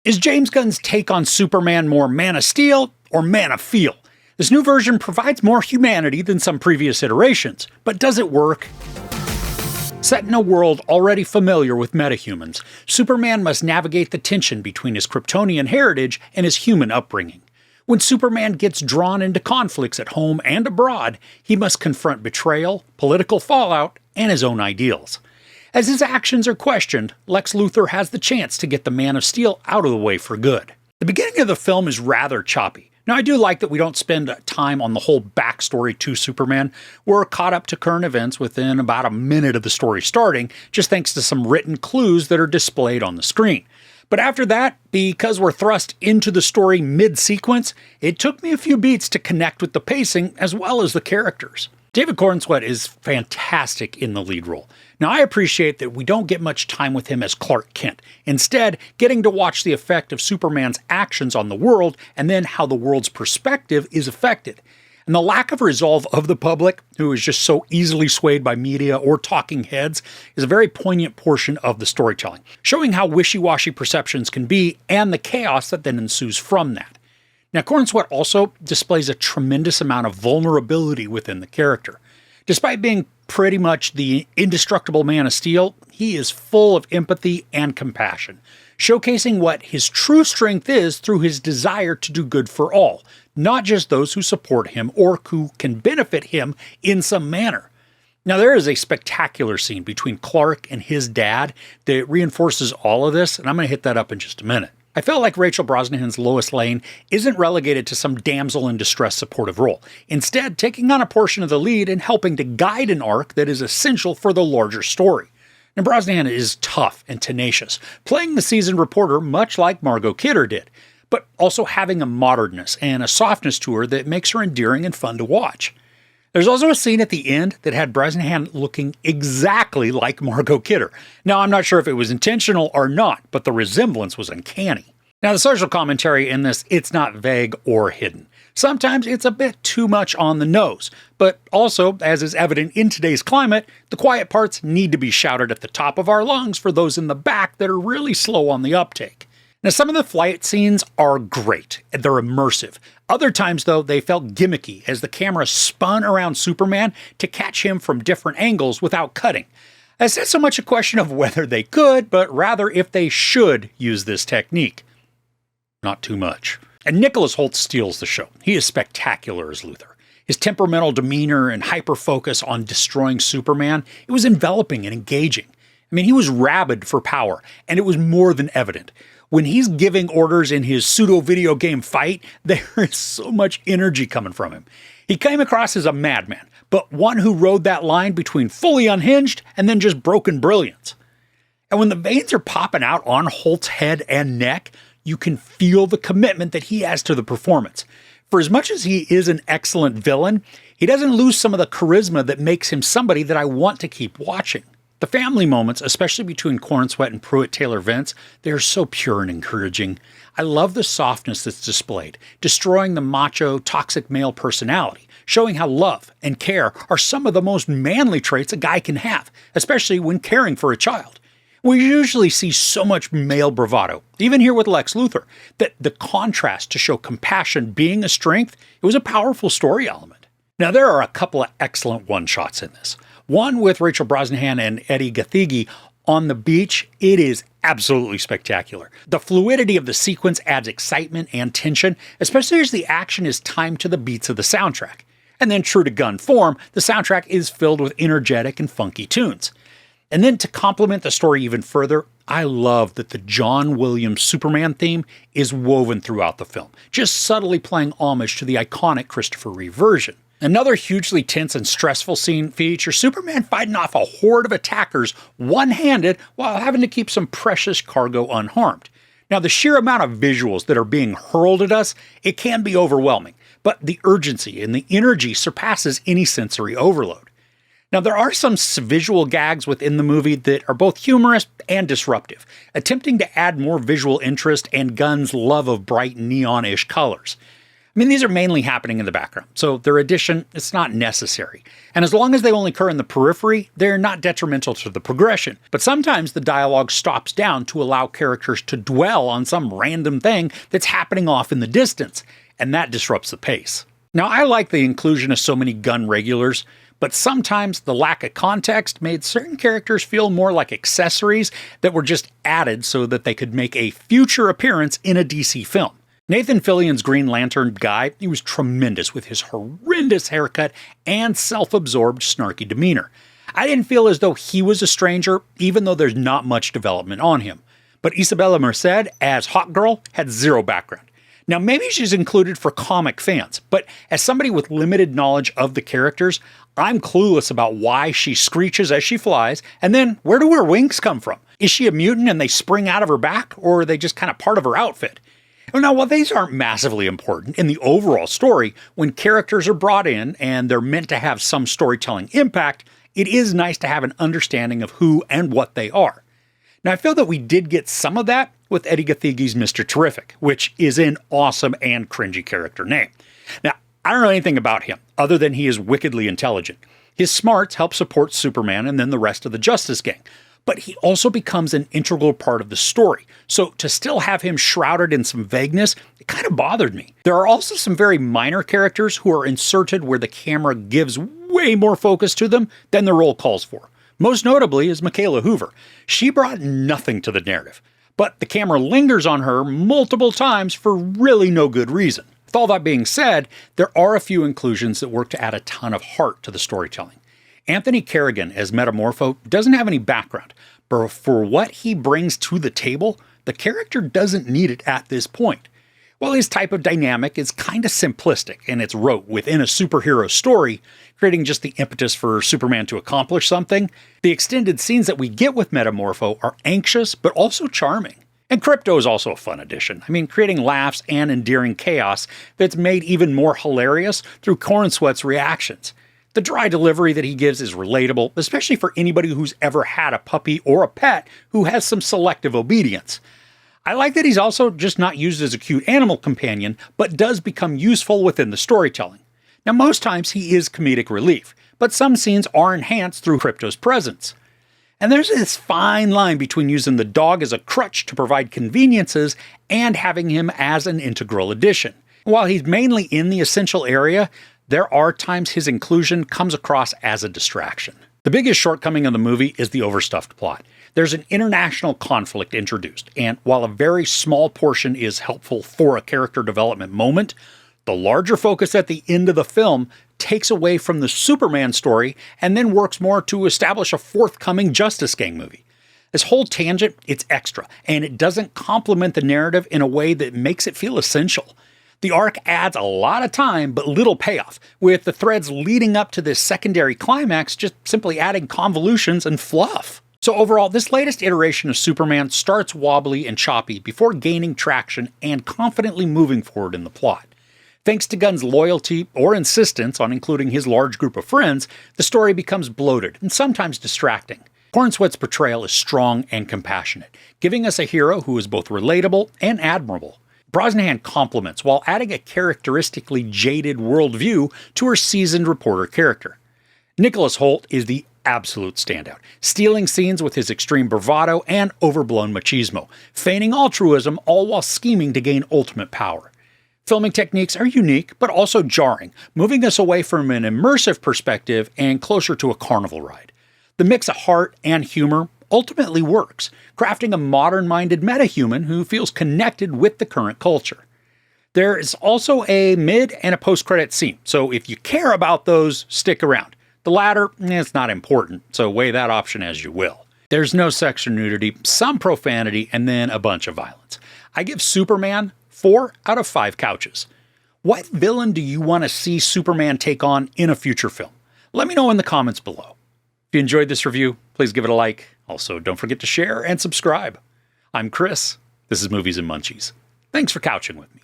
Is James Gunn's take on Superman more Man of Steel or Man of Feel? This new version provides more humanity than some previous iterations, but does it work? Set in a world already familiar with metahumans, Superman must navigate the tension between his Kryptonian heritage and his human upbringing. When Superman gets drawn into conflicts at home and abroad, he must confront betrayal, political fallout, and his own ideals. As his actions are questioned, Lex Luthor has the chance to get the Man of Steel out of the way for good. The beginning of the film is rather choppy. Now, I do like that we don't spend time on the whole backstory to Superman. We're caught up to current events within about a minute of the story starting, just thanks to some written clues that are displayed on the screen. But after that, because we're thrust into the story mid-sequence, it took me a few beats to connect with the pacing as well as the characters. David Corenswet is fantastic in the lead role. Now, I appreciate that we don't get much time with him as Clark Kent. Instead, getting to watch the effect of Superman's actions on the world and then how the world's perspective is affected. And the lack of resolve of the public, who is just so easily swayed by media or talking heads, is a very poignant portion of the storytelling, showing how wishy-washy perceptions can be and the chaos that then ensues from that. Now, Corenswet also displays a tremendous amount of vulnerability within the character. Despite being pretty much the indestructible Man of Steel, he is full of empathy and compassion, showcasing what his true strength is through his desire to do good for all, not just those who support him or who can benefit him in some manner. Now, there is a spectacular scene between Clark and his dad that reinforces all of this, and I'm going to hit that up in just a minute. I felt like Rachel Brosnahan's Lois Lane isn't relegated to some damsel in distress supportive role, instead taking on a portion of the lead and helping to guide an arc that is essential for the larger story. Now, Brosnahan is tough and tenacious, playing the seasoned reporter much like Margot Kidder did, but also having a modernness and a softness to her that makes her endearing and fun to watch. There's also a scene at the end that had Brosnahan looking exactly like Margot Kidder. Now, I'm not sure if it was intentional or not, but the resemblance was uncanny. Now, the social commentary in this, it's not vague or hidden. Sometimes it's a bit too much on the nose, but also, as is evident in today's climate, the quiet parts need to be shouted at the top of our lungs for those in the back that are really slow on the uptake. Now, some of the flight scenes are great. They're immersive. Other times, though, they felt gimmicky as the camera spun around Superman to catch him from different angles without cutting. It's not so much a question of whether they could, but rather if they should use this technique. Not too much. And Nicholas Hoult steals the show. He is spectacular as Luthor. His temperamental demeanor and hyper-focus on destroying Superman, it was enveloping and engaging. I mean, he was rabid for power, and it was more than evident. When he's giving orders in his pseudo-video game fight, there is so much energy coming from him. He came across as a madman, but one who rode that line between fully unhinged and then just broken brilliance. And when the veins are popping out on Holt's head and neck, you can feel the commitment that he has to the performance. For as much as he is an excellent villain, he doesn't lose some of the charisma that makes him somebody that I want to keep watching. The family moments, especially between Corenswet and Pruitt Taylor Vince, they are so pure and encouraging. I love the softness that's displayed, destroying the macho, toxic male personality, showing how love and care are some of the most manly traits a guy can have, especially when caring for a child. We usually see so much male bravado, even here with Lex Luthor, that the contrast to show compassion being a strength, it was a powerful story element. Now, there are a couple of excellent one-shots in this. One with Rachel Brosnahan and Eddie Gathegi on the beach. It is absolutely spectacular. The fluidity of the sequence adds excitement and tension, especially as the action is timed to the beats of the soundtrack. And then, true to Gunn form, the soundtrack is filled with energetic and funky tunes. And then to complement the story even further, I love that the John Williams Superman theme is woven throughout the film, just subtly playing homage to the iconic Christopher Reeve version. Another hugely tense and stressful scene features Superman fighting off a horde of attackers one-handed while having to keep some precious cargo unharmed. Now, the sheer amount of visuals that are being hurled at us, it can be overwhelming, but the urgency and the energy surpasses any sensory overload. Now, there are some visual gags within the movie that are both humorous and disruptive, attempting to add more visual interest and Gunn's love of bright neon-ish colors. I mean, these are mainly happening in the background, so their addition is not necessary. And as long as they only occur in the periphery, they're not detrimental to the progression. But sometimes the dialogue stops down to allow characters to dwell on some random thing that's happening off in the distance, and that disrupts the pace. Now, I like the inclusion of so many Gunn regulars, but sometimes the lack of context made certain characters feel more like accessories that were just added so that they could make a future appearance in a DC film. Nathan Fillion's Green Lantern guy, he was tremendous with his horrendous haircut and self-absorbed snarky demeanor. I didn't feel as though he was a stranger, even though there's not much development on him. But Isabella Merced, as Hawkgirl, had zero background. Now, maybe she's included for comic fans, but as somebody with limited knowledge of the characters, I'm clueless about why she screeches as she flies, and then where do her wings come from? Is she a mutant and they spring out of her back, or are they just kind of part of her outfit? Now, while these aren't massively important in the overall story, when characters are brought in and they're meant to have some storytelling impact, it is nice to have an understanding of who and what they are. Now, I feel that we did get some of that with Eddie Gathegi's Mr. Terrific, which is an awesome and cringy character name. Now, I don't know anything about him, other than he is wickedly intelligent. His smarts help support Superman and then the rest of the Justice Gang. But he also becomes an integral part of the story. So to still have him shrouded in some vagueness, it kind of bothered me. There are also some very minor characters who are inserted where the camera gives way more focus to them than the role calls for. Most notably is Michaela Hoover. She brought nothing to the narrative, but the camera lingers on her multiple times for really no good reason. With all that being said, there are a few inclusions that work to add a ton of heart to the storytelling. Anthony Kerrigan as Metamorpho doesn't have any background, but for what he brings to the table, the character doesn't need it at this point. While his type of dynamic is kind of simplistic and it's rote within a superhero story, creating just the impetus for Superman to accomplish something, the extended scenes that we get with Metamorpho are anxious but also charming. And Krypto is also a fun addition. I mean, creating laughs and endearing chaos that's made even more hilarious through Cornsweat's reactions. The dry delivery that he gives is relatable, especially for anybody who's ever had a puppy or a pet who has some selective obedience. I like that he's also just not used as a cute animal companion, but does become useful within the storytelling. Now, most times he is comedic relief, but some scenes are enhanced through Krypto's presence. And there's this fine line between using the dog as a crutch to provide conveniences and having him as an integral addition. While he's mainly in the essential area, there are times his inclusion comes across as a distraction. The biggest shortcoming of the movie is the overstuffed plot. There's an international conflict introduced, and while a very small portion is helpful for a character development moment, the larger focus at the end of the film takes away from the Superman story and then works more to establish a forthcoming Justice Gang movie. This whole tangent, it's extra, and it doesn't complement the narrative in a way that makes it feel essential. The arc adds a lot of time, but little payoff, with the threads leading up to this secondary climax just simply adding convolutions and fluff. So overall, this latest iteration of Superman starts wobbly and choppy before gaining traction and confidently moving forward in the plot. Thanks to Gunn's loyalty or insistence on including his large group of friends, the story becomes bloated and sometimes distracting. Cornsweat's portrayal is strong and compassionate, giving us a hero who is both relatable and admirable. Brosnahan compliments while adding a characteristically jaded worldview to her seasoned reporter character. Nicholas Hoult is the absolute standout, stealing scenes with his extreme bravado and overblown machismo, feigning altruism all while scheming to gain ultimate power. Filming techniques are unique, but also jarring, moving us away from an immersive perspective and closer to a carnival ride. The mix of heart and humor ultimately works, crafting a modern-minded metahuman who feels connected with the current culture. There is also a mid and a post-credit scene, so if you care about those, stick around. The latter, it's not important, so weigh that option as you will. There's no sex or nudity, some profanity, and then a bunch of violence. I give Superman 4 out of 5 couches. What villain do you want to see Superman take on in a future film? Let me know in the comments below. If you enjoyed this review, please give it a like. Also, don't forget to share and subscribe. I'm Chris. This is Movies and Munchies. Thanks for couching with me.